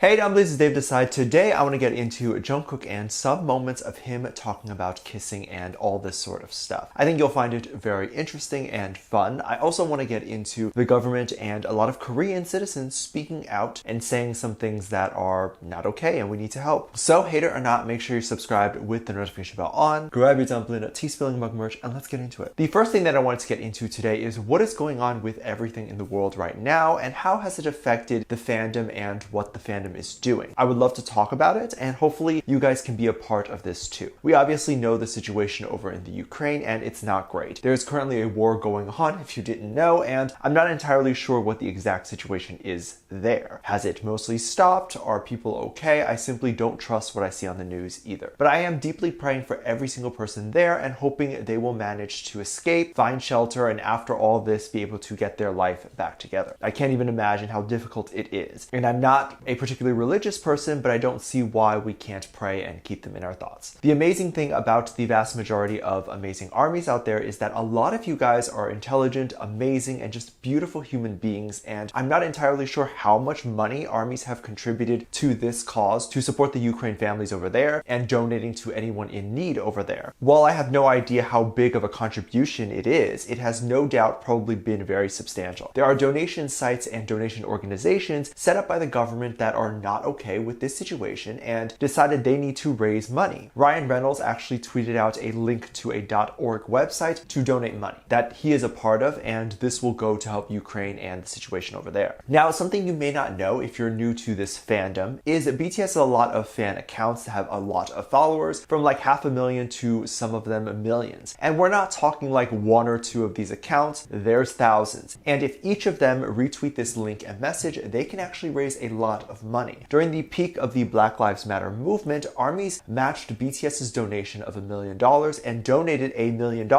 Hey dumplings, it's Dave Decide. Today I want to get into Jungkook and some moments of him talking about kissing and all this sort of stuff. I think you'll find it very interesting and fun. I also want to get into the government and a lot of Korean citizens speaking out and saying some things that are not okay and we need to help. So hater or not, make sure you're subscribed with the notification bell on. Grab your dumpling, tea spilling mug merch, and let's get into it. The first thing that I wanted to get into today is what is going on with everything in the world right now and how has it affected the fandom and what the fandom is doing. I would love to talk about it and hopefully you guys can be a part of this too. We obviously know the situation over in the Ukraine and it's not great. There's currently a war going on if you didn't know, and I'm not entirely sure what the exact situation is there. Has it mostly stopped? Are people okay? I simply don't trust what I see on the news either. But I am deeply praying for every single person there and hoping they will manage to escape, find shelter, and after all this be able to get their life back together. I can't even imagine how difficult it is. And I'm not a particularly religious person, but I don't see why we can't pray and keep them in our thoughts. The amazing thing about the vast majority of amazing armies out there is that a lot of you guys are intelligent, amazing, and just beautiful human beings, and I'm not entirely sure how much money armies have contributed to this cause to support the Ukraine families over there and donating to anyone in need over there. While I have no idea how big of a contribution it is, it has no doubt probably been very substantial. There are donation sites and donation organizations set up by the government that are not okay with this situation and decided they need to raise money. Ryan Reynolds actually tweeted out a link to a .org website to donate money that he is a part of, and this will go to help Ukraine and the situation over there. Now, something you may not know if you're new to this fandom is that BTS has a lot of fan accounts that have a lot of followers, from like 500,000 to some of them millions. And we're not talking like one or two of these accounts, there's thousands. And if each of them retweet this link and message, they can actually raise a lot of money. During the peak of the Black Lives Matter movement, armies matched BTS's donation of $1 million and donated $1 million.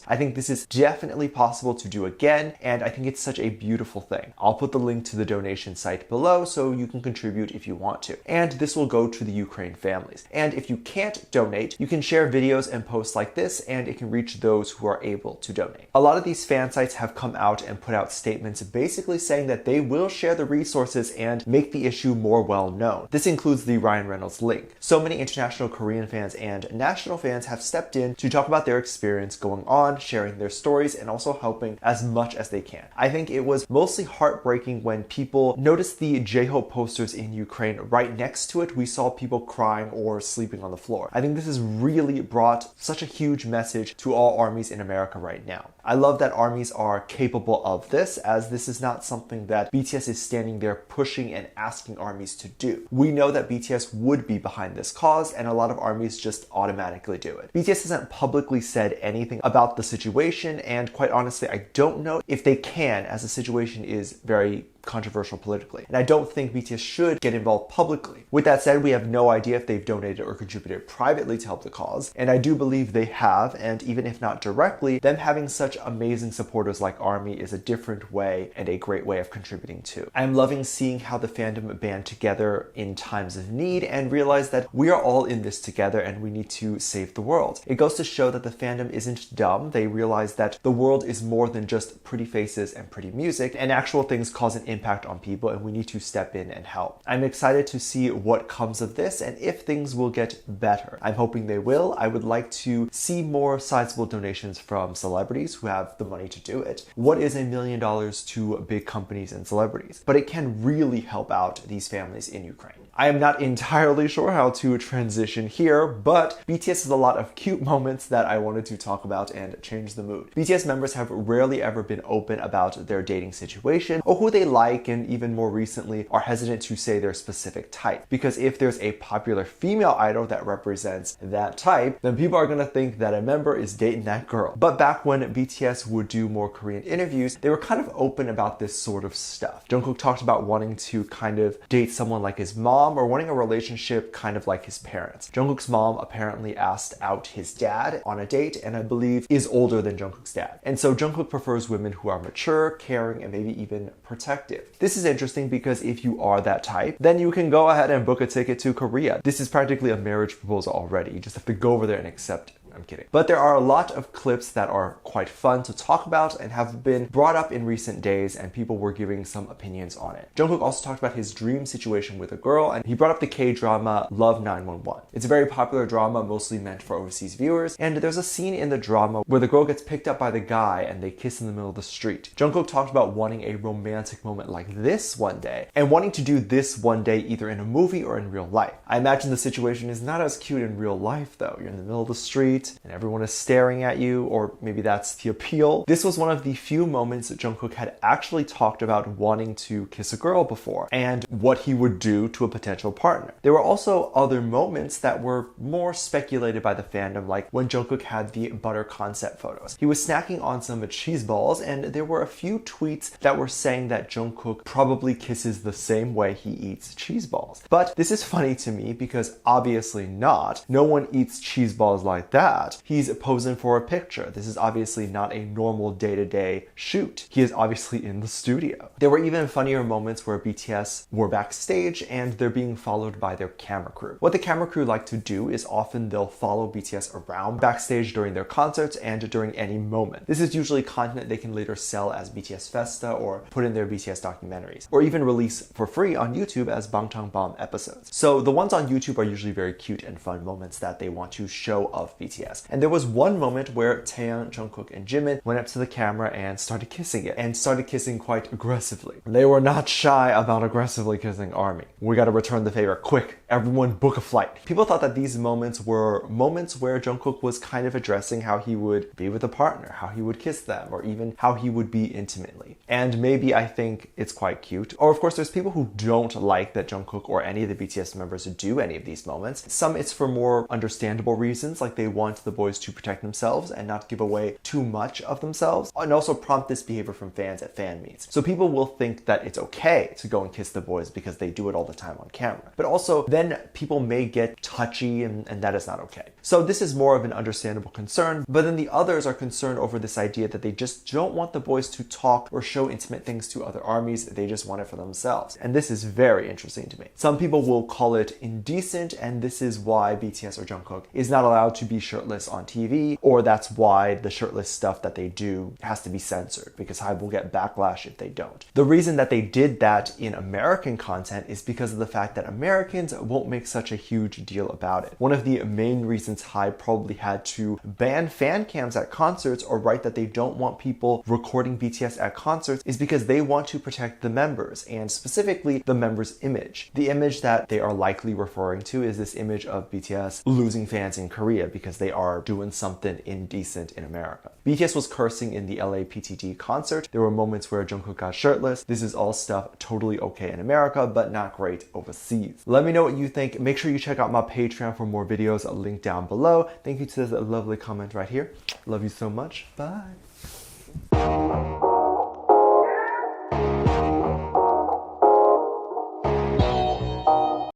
I think this is definitely possible to do again, and I think it's such a beautiful thing. I'll put the link to the donation site below so you can contribute if you want to. And this will go to the Ukraine families. And if you can't donate, you can share videos and posts like this, and it can reach those who are able to donate. A lot of these fan sites have come out and put out statements basically saying that they will share the resources and make the issue more well known. This includes the Ryan Reynolds link. So many international Korean fans and national fans have stepped in to talk about their experience going on, sharing their stories, and also helping as much as they can. I think it was mostly heartbreaking when people noticed the J-Hope posters in Ukraine. Right next to it, we saw people crying or sleeping on the floor. I think this has really brought such a huge message to all armies in America right now. I love that armies are capable of this, as this is not something that BTS is standing there pushing and asking armies to do. We know that BTS would be behind this cause, and a lot of armies just automatically do it. BTS hasn't publicly said anything about the situation, and quite honestly, I don't know if they can, as the situation is very controversial politically. And I don't think BTS should get involved publicly. With that said, we have no idea if they've donated or contributed privately to help the cause, and I do believe they have, and even if not directly, them having such amazing supporters like ARMY is a different way and a great way of contributing too. I'm loving seeing how the fandom band together in times of need and realize that we are all in this together and we need to save the world. It goes to show that the fandom isn't dumb. They realize that the world is more than just pretty faces and pretty music, and actual things cause an impact on people, and we need to step in and help. I'm excited to see what comes of this and if things will get better. I'm hoping they will. I would like to see more sizable donations from celebrities who have the money to do it. What is $1 million to big companies and celebrities? But it can really help out these families in Ukraine. I am not entirely sure how to transition here, but BTS has a lot of cute moments that I wanted to talk about and change the mood. BTS members have rarely ever been open about their dating situation or who they like, and even more recently are hesitant to say their specific type. Because if there's a popular female idol that represents that type, then people are gonna think that a member is dating that girl. But back when BTS would do more Korean interviews, they were kind of open about this sort of stuff. Jungkook talked about wanting to kind of date someone like his mom, or wanting a relationship kind of like his parents. Jungkook's mom apparently asked out his dad on a date, and I believe is older than Jungkook's dad. And so Jungkook prefers women who are mature, caring, and maybe even protective. This is interesting because if you are that type, then you can go ahead and book a ticket to Korea. This is practically a marriage proposal already. You just have to go over there and accept it. I'm kidding. But there are a lot of clips that are quite fun to talk about and have been brought up in recent days, and people were giving some opinions on it. Jungkook also talked about his dream situation with a girl, and he brought up the K-drama Love 911. It's a very popular drama, mostly meant for overseas viewers, and there's a scene in the drama where the girl gets picked up by the guy and they kiss in the middle of the street. Jungkook talked about wanting a romantic moment like this one day, and wanting to do this one day either in a movie or in real life. I imagine the situation is not as cute in real life though. You're in the middle of the street and everyone is staring at you, or maybe that's the appeal. This was one of the few moments that Jungkook had actually talked about wanting to kiss a girl before, and what he would do to a potential partner. There were also other moments that were more speculated by the fandom, like when Jungkook had the butter concept photos. He was snacking on some cheese balls, and there were a few tweets that were saying that Jungkook probably kisses the same way he eats cheese balls. But this is funny to me because obviously not. No one eats cheese balls like that. He's posing for a picture. This is obviously not a normal day-to-day shoot. He is obviously in the studio. There were even funnier moments where BTS were backstage and they're being followed by their camera crew. What the camera crew like to do is often they'll follow BTS around backstage during their concerts and during any moment. This is usually content they can later sell as BTS Festa or put in their BTS documentaries, or even release for free on YouTube as Bangtan episodes. So the ones on YouTube are usually very cute and fun moments that they want to show of BTS. And there was one moment where Taeyang, Jungkook, and Jimin went up to the camera and started kissing it, and started kissing quite aggressively. They were not shy about aggressively kissing ARMY. We gotta return the favor. Quick, everyone book a flight. People thought that these moments were moments where Jungkook was kind of addressing how he would be with a partner, how he would kiss them, or even how he would be intimately. And maybe I think it's quite cute. Or of course, there's people who don't like that Jungkook or any of the BTS members do any of these moments. Some it's for more understandable reasons, like they want the boys to protect themselves and not give away too much of themselves, and also prompt this behavior from fans at fan meets. So people will think that it's okay to go and kiss the boys because they do it all the time on camera. But also then people may get touchy, and that is not okay. So this is more of an understandable concern, but then the others are concerned over this idea that they just don't want the boys to talk or show intimate things to other armies. They just want it for themselves. And this is very interesting to me. Some people will call it indecent, and this is why BTS or Jungkook is not allowed to be shirtless on TV, or that's why the shirtless stuff that they do has to be censored, because HYBE will get backlash if they don't. The reason that they did that in American content is because of the fact that Americans won't make such a huge deal about it. One of the main reasons HYBE probably had to ban fan cams at concerts or write that they don't want people recording BTS at concerts is because they want to protect the members, and specifically the members' image. The image that they are likely referring to is this image of BTS losing fans in Korea because they are doing something indecent in America. BTS was cursing in the LAPTD concert. There were moments where Jungkook got shirtless. This is all stuff totally okay in America, but not great overseas. Let me know what you think. Make sure you check out my Patreon for more videos, a link down below. Thank you to this lovely comment right here. Love you so much. Bye.